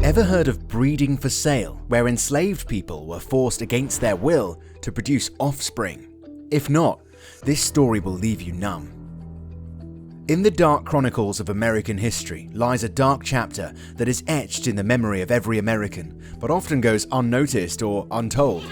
Ever heard of breeding for sale, where enslaved people were forced against their will to produce offspring? If not, this story will leave you numb. In the dark chronicles of American history lies a dark chapter that is etched in the memory of every American, but often goes unnoticed or untold.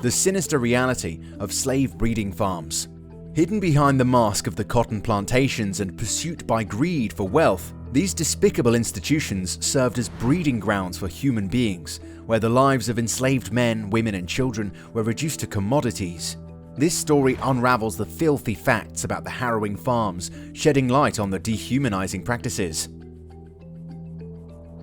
The sinister reality of slave breeding farms. Hidden behind the mask of the cotton plantations and pursuit by greed for wealth, these despicable institutions served as breeding grounds for human beings, where the lives of enslaved men, women, and children were reduced to commodities. This story unravels the filthy facts about the harrowing farms, shedding light on the dehumanizing practices.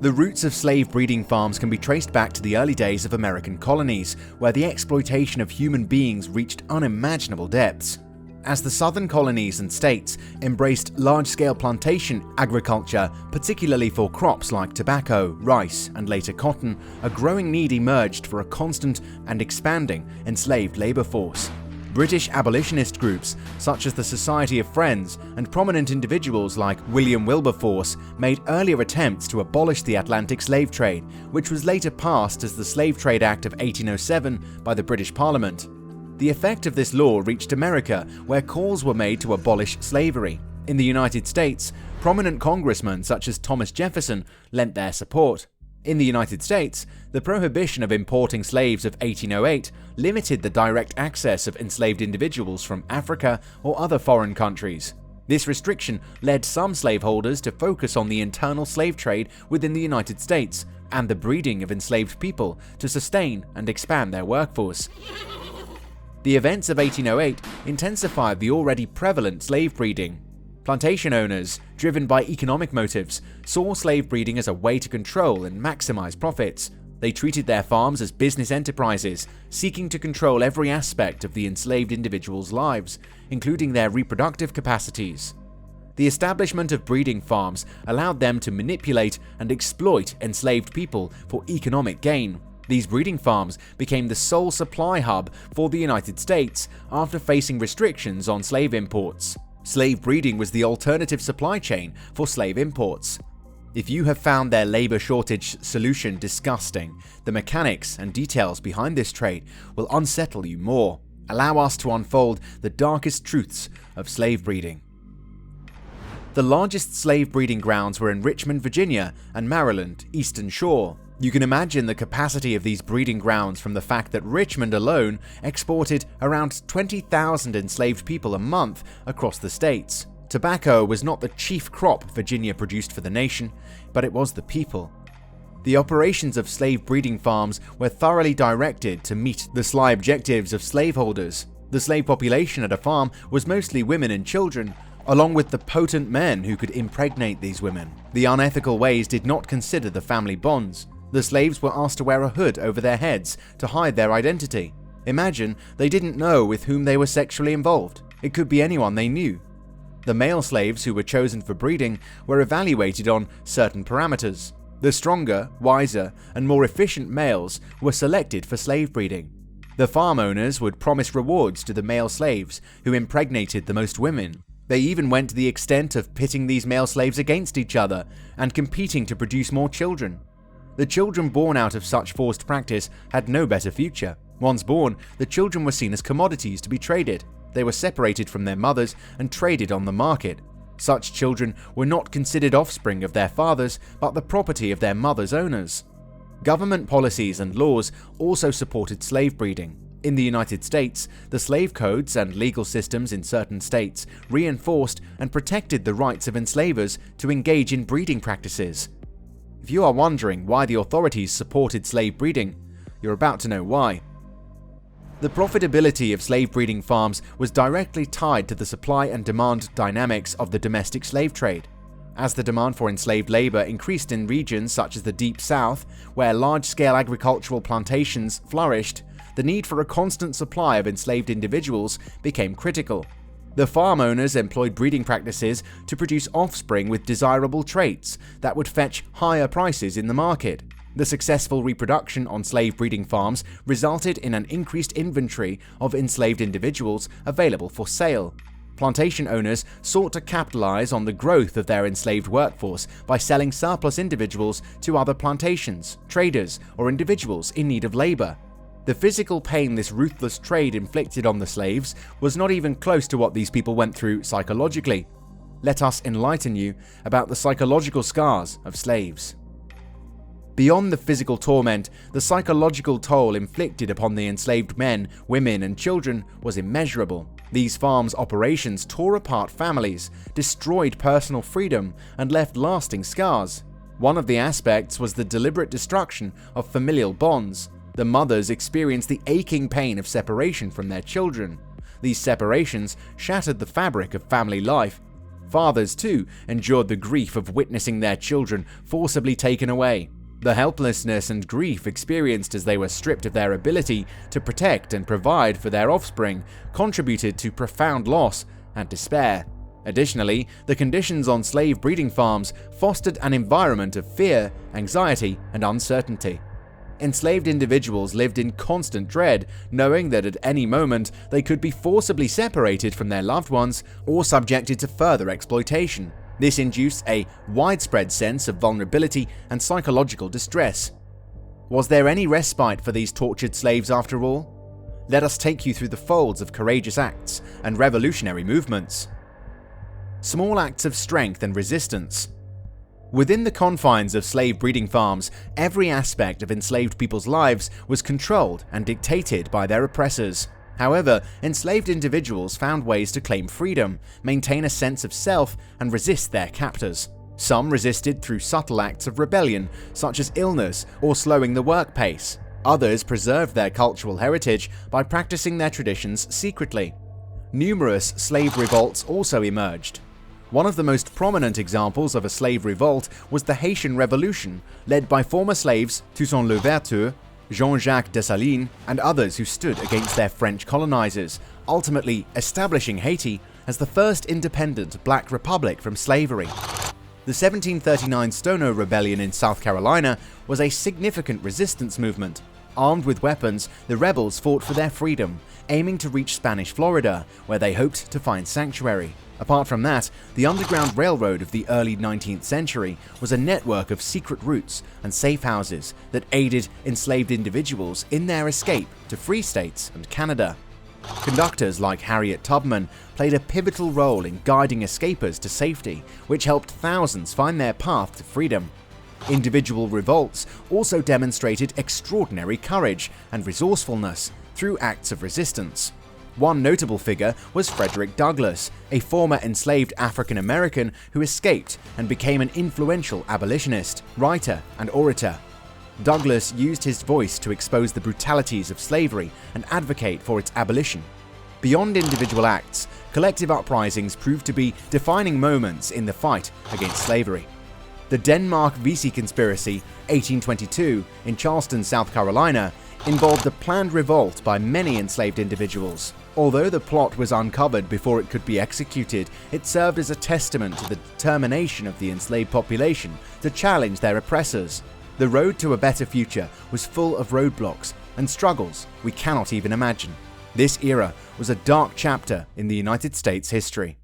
The roots of slave breeding farms can be traced back to the early days of American colonies, where the exploitation of human beings reached unimaginable depths. As the southern colonies and states embraced large-scale plantation agriculture, particularly for crops like tobacco, rice, and later cotton, a growing need emerged for a constant and expanding enslaved labor force. British abolitionist groups, such as the Society of Friends, and prominent individuals like William Wilberforce made earlier attempts to abolish the Atlantic slave trade, which was later passed as the Slave Trade Act of 1807 by the British Parliament. The effect of this law reached America, where calls were made to abolish slavery. In the United States, prominent congressmen such as Thomas Jefferson lent their support. In the United States, the prohibition of importing slaves of 1808 limited the direct access of enslaved individuals from Africa or other foreign countries. This restriction led some slaveholders to focus on the internal slave trade within the United States and the breeding of enslaved people to sustain and expand their workforce. The events of 1808 intensified the already prevalent slave breeding. Plantation owners, driven by economic motives, saw slave breeding as a way to control and maximize profits. They treated their farms as business enterprises, seeking to control every aspect of the enslaved individuals' lives, including their reproductive capacities. The establishment of breeding farms allowed them to manipulate and exploit enslaved people for economic gain. These breeding farms became the sole supply hub for the United States after facing restrictions on slave imports. Slave breeding was the alternative supply chain for slave imports. If you have found their labor shortage solution disgusting, the mechanics and details behind this trade will unsettle you more. Allow us to unfold the darkest truths of slave breeding. The largest slave breeding grounds were in Richmond, Virginia, and Maryland, Eastern Shore. You can imagine the capacity of these breeding grounds from the fact that Richmond alone exported around 20,000 enslaved people a month across the states. Tobacco was not the chief crop Virginia produced for the nation, but it was the people. The operations of slave breeding farms were thoroughly directed to meet the sly objectives of slaveholders. The slave population at a farm was mostly women and children, along with the potent men who could impregnate these women. The unethical ways did not consider the family bonds. The slaves were asked to wear a hood over their heads to hide their identity. Imagine they didn't know with whom they were sexually involved. It could be anyone they knew. The male slaves who were chosen for breeding were evaluated on certain parameters. The stronger, wiser, and more efficient males were selected for slave breeding. The farm owners would promise rewards to the male slaves who impregnated the most women. They even went to the extent of pitting these male slaves against each other and competing to produce more children. The children born out of such forced practice had no better future. Once born, the children were seen as commodities to be traded. They were separated from their mothers and traded on the market. Such children were not considered offspring of their fathers, but the property of their mother's owners. Government policies and laws also supported slave breeding. In the United States, the slave codes and legal systems in certain states reinforced and protected the rights of enslavers to engage in breeding practices. If you are wondering why the authorities supported slave breeding, you're about to know why. The profitability of slave breeding farms was directly tied to the supply and demand dynamics of the domestic slave trade. As the demand for enslaved labor increased in regions such as the Deep South, where large-scale agricultural plantations flourished, the need for a constant supply of enslaved individuals became critical. The farm owners employed breeding practices to produce offspring with desirable traits that would fetch higher prices in the market. The successful reproduction on slave breeding farms resulted in an increased inventory of enslaved individuals available for sale. Plantation owners sought to capitalize on the growth of their enslaved workforce by selling surplus individuals to other plantations, traders, or individuals in need of labor. The physical pain this ruthless trade inflicted on the slaves was not even close to what these people went through psychologically. Let us enlighten you about the psychological scars of slaves. Beyond the physical torment, the psychological toll inflicted upon the enslaved men, women, and children was immeasurable. These farms' operations tore apart families, destroyed personal freedom, and left lasting scars. One of the aspects was the deliberate destruction of familial bonds. The mothers experienced the aching pain of separation from their children. These separations shattered the fabric of family life. Fathers, too, endured the grief of witnessing their children forcibly taken away. The helplessness and grief experienced as they were stripped of their ability to protect and provide for their offspring contributed to profound loss and despair. Additionally, the conditions on slave breeding farms fostered an environment of fear, anxiety, and uncertainty. Enslaved individuals lived in constant dread, knowing that at any moment they could be forcibly separated from their loved ones or subjected to further exploitation. This induced a widespread sense of vulnerability and psychological distress. Was there any respite for these tortured slaves after all? Let us take you through the folds of courageous acts and revolutionary movements. Small acts of strength and resistance. Within the confines of slave breeding farms, every aspect of enslaved people's lives was controlled and dictated by their oppressors. However, enslaved individuals found ways to claim freedom, maintain a sense of self, and resist their captors. Some resisted through subtle acts of rebellion, such as illness or slowing the work pace. Others preserved their cultural heritage by practicing their traditions secretly. Numerous slave revolts also emerged. One of the most prominent examples of a slave revolt was the Haitian Revolution, led by former slaves Toussaint Louverture, Jean-Jacques Dessalines, and others who stood against their French colonizers, ultimately establishing Haiti as the first independent black republic from slavery. The 1739 Stono Rebellion in South Carolina was a significant resistance movement. Armed with weapons, the rebels fought for their freedom, aiming to reach Spanish Florida, where they hoped to find sanctuary. Apart from that, the Underground Railroad of the early 19th century was a network of secret routes and safe houses that aided enslaved individuals in their escape to free states and Canada. Conductors like Harriet Tubman played a pivotal role in guiding escapers to safety, which helped thousands find their path to freedom. Individual revolts also demonstrated extraordinary courage and resourcefulness through acts of resistance. One notable figure was Frederick Douglass, a former enslaved African American who escaped and became an influential abolitionist, writer, and orator. Douglass used his voice to expose the brutalities of slavery and advocate for its abolition. Beyond individual acts, collective uprisings proved to be defining moments in the fight against slavery. The Denmark Vesey Conspiracy, 1822, in Charleston, South Carolina, involved a planned revolt by many enslaved individuals. Although the plot was uncovered before it could be executed, it served as a testament to the determination of the enslaved population to challenge their oppressors. The road to a better future was full of roadblocks and struggles we cannot even imagine. This era was a dark chapter in the United States' history.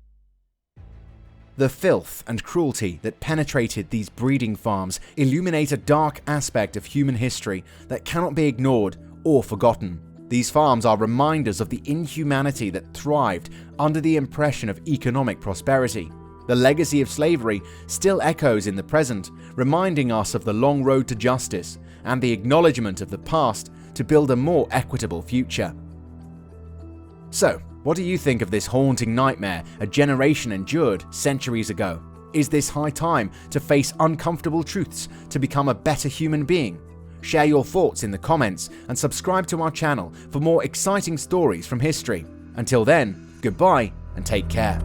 The filth and cruelty that penetrated these breeding farms illuminate a dark aspect of human history that cannot be ignored or forgotten. These farms are reminders of the inhumanity that thrived under the impression of economic prosperity. The legacy of slavery still echoes in the present, reminding us of the long road to justice and the acknowledgement of the past to build a more equitable future. So, what do you think of this haunting nightmare a generation endured centuries ago? Is this high time to face uncomfortable truths to become a better human being? Share your thoughts in the comments and subscribe to our channel for more exciting stories from history. Until then, goodbye and take care.